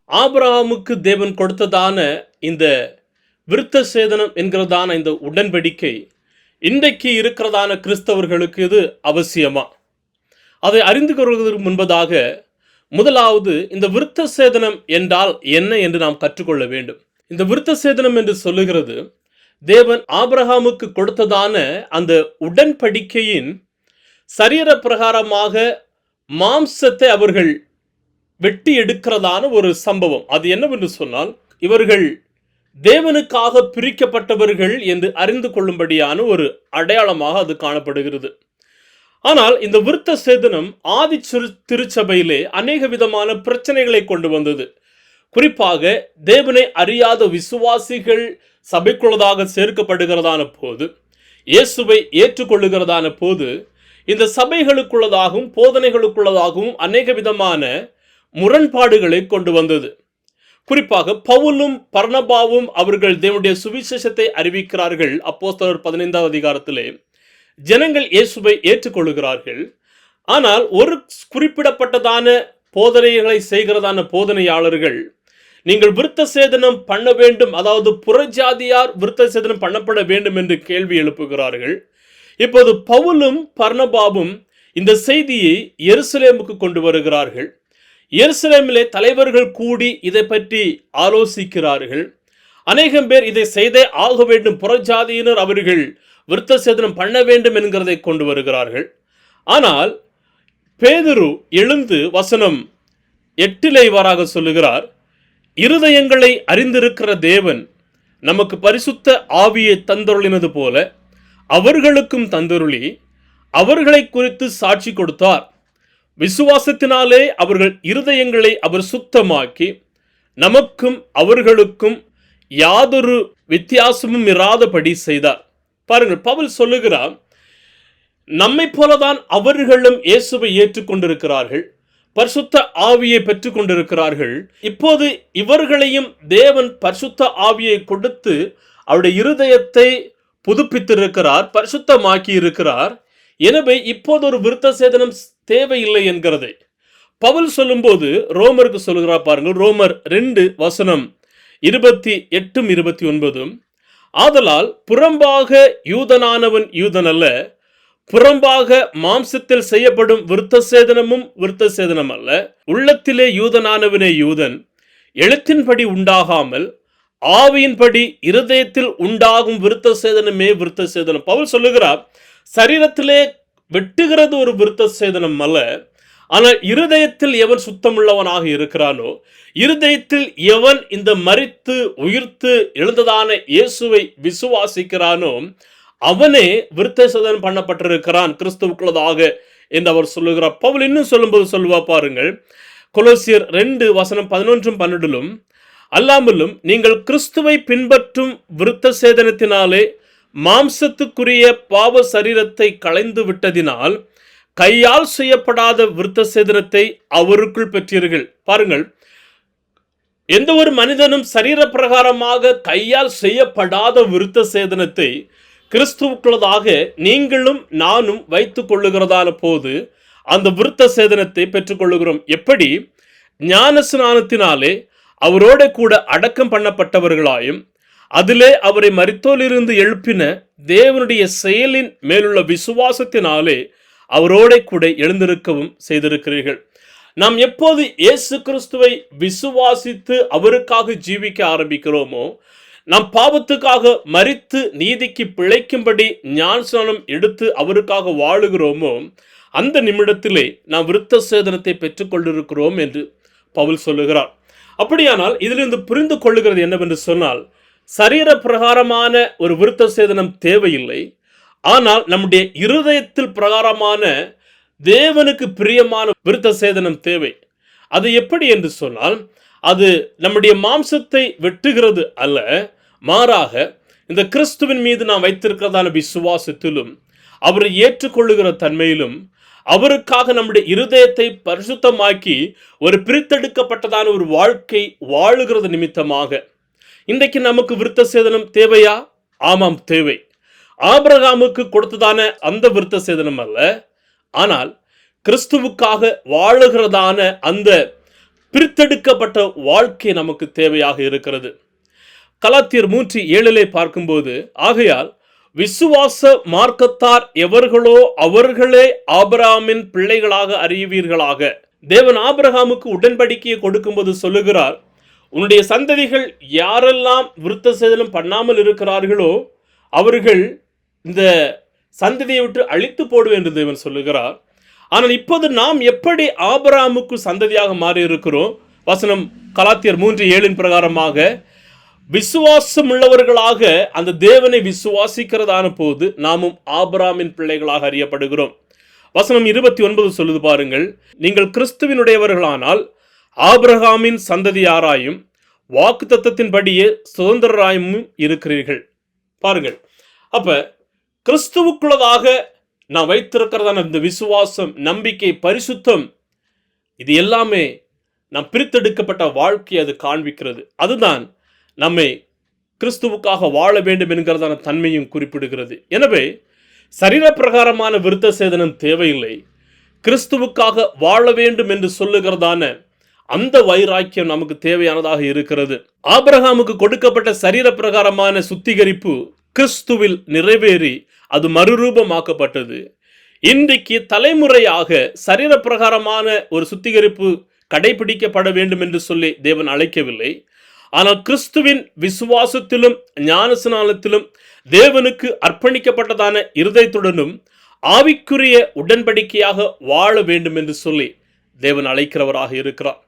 ஆபிரகாமுக்கு தேவன் கொடுத்ததான இந்த விருத்த சேதனம் என்கிறதான இந்த உடன்படிக்கை இன்றைக்கு இருக்கிறதான கிறிஸ்தவர்களுக்கு இது அவசியமா? அதை அறிந்து கொள்வதற்கு முன்பதாக முதலாவது இந்த விருத்த சேதனம் என்றால் என்ன என்று நாம் கற்றுக்கொள்ள வேண்டும். இந்த விருத்த சேதனம் என்று சொல்லுகிறது தேவன் ஆபிரகாமுக்கு கொடுத்ததான அந்த உடன்படிக்கையின் சரீர பிரகாரமாக மாம்சத்தை அவர்கள் வெட்டி எடுக்கிறதான ஒரு சம்பவம். அது என்னவென்று சொன்னால், இவர்கள் தேவனுக்காக பிரிக்கப்பட்டவர்கள் என்று அறிந்து கொள்ளும்படியான ஒரு அடையாளமாக அது காணப்படுகிறது. ஆனால் இந்த விருத்த சேதனம் ஆதி திருச்சபையிலே அநேக விதமான பிரச்சனைகளை கொண்டு வந்தது. குறிப்பாக தேவனை அறியாத விசுவாசிகள் சபைக்குள்ளதாக சேர்க்கப்படுகிறதான போது, இயேசுவை ஏற்றுக்கொள்ளுகிறதான போது, இந்த சபைகளுக்குள்ளதாகவும் போதனைகளுக்குள்ளதாகவும் அநேக விதமான முரண்பாடுகளை கொண்டு வந்தது. குறிப்பாக பவுலும் பர்னபாவும் அவர்கள் தேவனுடைய சுவிசேஷத்தை அறிவிக்கிறார்கள். அப்போஸ்தலர் 15 அதிகாரத்திலே ஜனங்கள் இயேசுவை ஏற்றுக்கொள்ளுகிறார்கள். ஆனால் ஒரு குறிப்பிடப்பட்டதான போதனைகளை செய்கிறதான போதனையாளர்கள், நீங்கள் விருத்த சேதனம் பண்ண வேண்டும், அதாவது புறஜாதியார் விருத்த சேதனம் பண்ணப்பட வேண்டும் என்று கேள்வி எழுப்புகிறார்கள். இப்போது பவுலும் பர்னபாவும் இந்த செய்தியை எருசலேமுக்கு கொண்டு வருகிறார்கள். எருசலேமிலே தலைவர்கள் கூடி இதை பற்றி ஆலோசிக்கிறார்கள். அநேகம் பேர் இதை செய்தே ஆக வேண்டும், புறஜாதியினர் அவர்கள் விருத்த சேதனம் பண்ண வேண்டும் என்கிறதை கொண்டு வருகிறார்கள். ஆனால் பேதுரு எழுந்து வசனம் 8 இவ்வாறாக சொல்லுகிறார், இருதயங்களை அறிந்திருக்கிற தேவன் நமக்கு பரிசுத்த ஆவியை தந்தருளினது போல அவர்களுக்கும் தந்தருளி அவர்களை குறித்து சாட்சி கொடுத்தார். விசுவாசத்தினாலே அவர்கள் இருதயங்களை அவர் சுத்தமாக்கி நமக்கும் அவர்களுக்கும் யாதொரு வித்தியாசமும் இராதபடி செய்தார். பாருங்கள், பவுல் சொல்லுகிறார், நம்மை போலதான் அவர்களும் இயேசுவை ஏற்றுக்கொண்டிருக்கிறார்கள், பரிசுத்த ஆவியை பெற்றுக் கொண்டிருக்கிறார்கள். இப்போது இவர்களையும் தேவன் பரிசுத்த ஆவியை கொடுத்து அவருடைய இருதயத்தை புதுப்பித்திருக்கிறார், பரிசுத்தமாக்கி இருக்கிறார். எனவே இப்போது ஒரு விருத்த சேதனம் தேவையில்லை என்கிறதை பவுல் சொல்லும்போது ரோமருக்கு சொல்லுகிறார். பாருங்கள், ரோமர் 2 வசனம் 28 29, ஆதலால் புறம்பாக யூதனானவன் யூதன் அல்ல, புறம்பாக மாம்சத்தில் செய்யப்படும் விருத்த சேதனமும் விருத்த சேதனம் அல்ல, உள்ளத்திலே யூதனானவனே யூதன், எழுத்தின்படி உண்டாகாமல் ஆவியின்படி இருதயத்தில் உண்டாகும் விருத்த சேதனமே விருத்த சேதனம். பவுல் சொல்லுகிறார், சரீரத்திலே வெட்டுகிறது ஒரு விருத்த சேதனம் அல்ல, ஆனால் இருதயத்தில் எவன் சுத்தமுள்ளவனாக இருக்கிறானோ, இருதயத்தில் எவன் இந்த மரித்து உயிர்த்து எழுந்ததான இயேசுவை விசுவாசிக்கிறானோ அவனே விருத்த சேதனம் பண்ணப்பட்டிருக்கிறான் கிறிஸ்துவுக்குள்ளதாக என்று அவர் சொல்லுகிறார். பவுல் இன்னும் சொல்லும்போது சொல்லுவா பாருங்கள், கொலோசியர் 2 வசனம் 11 12, அல்லாமலும் நீங்கள் கிறிஸ்துவை பின்பற்றும் விருத்த சேதனத்தினாலே மாம்சத்துக்குரிய பாவ சரீரத்தை களைந்து விட்டதினால் கையால் செய்யப்படாத விருத்த சேதனத்தை அவருக்குள் பெற்றீர்கள். பாருங்கள், எந்த ஒரு மனிதனும் சரீர பிரகாரமாக கையால் செய்யப்படாத விருத்த சேதனத்தை கிறிஸ்துவுக்குள்ளதாக நீங்களும் நானும் வைத்துக் கொள்ளுகிறதான போது அந்த விருத்த சேதனத்தை பெற்றுக்கொள்ளுகிறோம். எப்படி? ஞான ஸ்நானத்தினாலே அவரோட கூட அடக்கம் பண்ணப்பட்டவர்களாயும் அதிலே அவரை மரித்தோரிலிருந்து எழுப்பின தேவனுடைய செயலின் மேலுள்ள விசுவாசத்தினாலே அவரோட கூட எழுந்திருக்கவும் செய்திருக்கிறீர்கள். நாம் எப்போது இயேசு கிறிஸ்துவை விசுவாசித்து அவருக்காக ஜீவிக்க ஆரம்பிக்கிறோமோ, நாம் பாவத்துக்காக மரித்து நீதிக்கு பிழைக்கும்படி ஞானஸ்நானம் எடுத்து அவருக்காக வாழுகிறோமோ, அந்த நிமிடத்திலே நாம் விருத்த சேதனத்தை பெற்றுக்கொண்டிருக்கிறோம் என்று பவுல் சொல்லுகிறார். அப்படியானால் இதிலிருந்து புரிந்து கொள்ளுகிறது என்னவென்று சொன்னால், சரீர பிரகாரமான ஒரு விருத்த சேதனம் தேவையில்லை, ஆனால் நம்முடைய இருதயத்தில் பிரகாரமான தேவனுக்கு பிரியமான விருத்த சேதனம் தேவை. அது எப்படி என்று சொன்னால், அது நம்முடைய மாம்சத்தை வெட்டுகிறது அல்ல, மாறாக இந்த கிறிஸ்துவின் மீது நாம் வைத்திருக்கிறதான விசுவாசத்திலும் அவரை ஏற்றுக்கொள்ளுகிற தன்மையிலும் அவருக்காக நம்முடைய இருதயத்தை பரிசுத்தமாக்கி ஒரு பிரித்தெடுக்கப்பட்டதான ஒரு வாழ்க்கை வாழுகிறது நிமித்தமாக. இன்றைக்கு நமக்கு விருத்த சேதனம் தேவையா? ஆமாம், தேவை. ஆபிரகாமுக்கு கொடுத்ததான அந்த விருத்த சேதனம் அல்ல, ஆனால் கிறிஸ்துவுக்காக வாழுகிறதான அந்த பிரித்தெடுக்கப்பட்ட வாழ்க்கை நமக்கு தேவையாக இருக்கிறது. கலாத்தியர் 3:7 பார்க்கும்போது, ஆகையால் விசுவாச மார்க்கத்தார் எவர்களோ அவர்களே ஆபிரகாமின் பிள்ளைகளாக அறிவீர்களாக. தேவன் ஆபிரகாமுக்கு உடன்படிக்கையை கொடுக்கும்போது சொல்லுகிறார், உன்னுடைய சந்ததிகள் யாரெல்லாம் விருத்த சேதனம் பண்ணாமல் இருக்கிறார்களோ அவர்கள் இந்த சந்ததியை விட்டு அழித்து போடுவேன் என்று தேவன் சொல்லுகிறார். ஆனால் இப்போது நாம் எப்படி ஆபிரகாமுக்கு சந்ததியாக மாறி இருக்கிறோம்? வசனம் கலாத்தியர் 3:7 பிரகாரமாக விசுவாசம் உள்ளவர்களாக அந்த தேவனை விசுவாசிக்கிறதான போது நாமும் ஆபிரகாமின் பிள்ளைகளாக அறியப்படுகிறோம். வசனம் 29 சொல்லுது பாருங்கள், நீங்கள் கிறிஸ்துவினுடையவர்களானால் ஆபிரகாமின் சந்ததியாராயும் வாக்குத்தத்தத்தின்படியே சுதந்திரராயும் இருக்கிறீர்கள். பாருங்கள், அப்ப கிறிஸ்துவுக்குள்ளதாக நாம் வைத்திருக்கிறதான இந்த விசுவாசம், நம்பிக்கை, பரிசுத்தம், இது எல்லாமே நாம் பிரித்தெடுக்கப்பட்ட வாழ்க்கையை அது காண்பிக்கிறது. அதுதான் நம்மை கிறிஸ்துவுக்காக வாழ வேண்டும் என்கிறதான தன்மையும் குறிப்பிடுகிறது. எனவே சரீர பிரகாரமான விருத்த சேதனம் தேவையில்லை. கிறிஸ்துவுக்காக வாழ வேண்டும் என்று சொல்லுகிறதான அந்த வைராக்கியம் நமக்கு தேவையானதாக இருக்கிறது. ஆபிரகாமுக்கு கொடுக்கப்பட்ட சரீர பிரகாரமான சுத்திகரிப்பு கிறிஸ்துவில் நிறைவேறி அது மறுரூபமாக்கப்பட்டது. இன்றைக்கு தலைமுறையாக சரீர பிரகாரமான ஒரு சுத்திகரிப்பு கடைபிடிக்கப்பட வேண்டும் என்று சொல்லி தேவன் அழைக்கவில்லை. ஆனால் கிறிஸ்துவின் விசுவாசத்திலும் ஞானஸ்நானத்திலும் தேவனுக்கு அர்ப்பணிக்கப்பட்டதான இருதயத்துடனும் ஆவிக்குரிய உடன்படிக்கையாக வாழ வேண்டும் என்று சொல்லி தேவன் அழைக்கிறவராக இருக்கிறார்.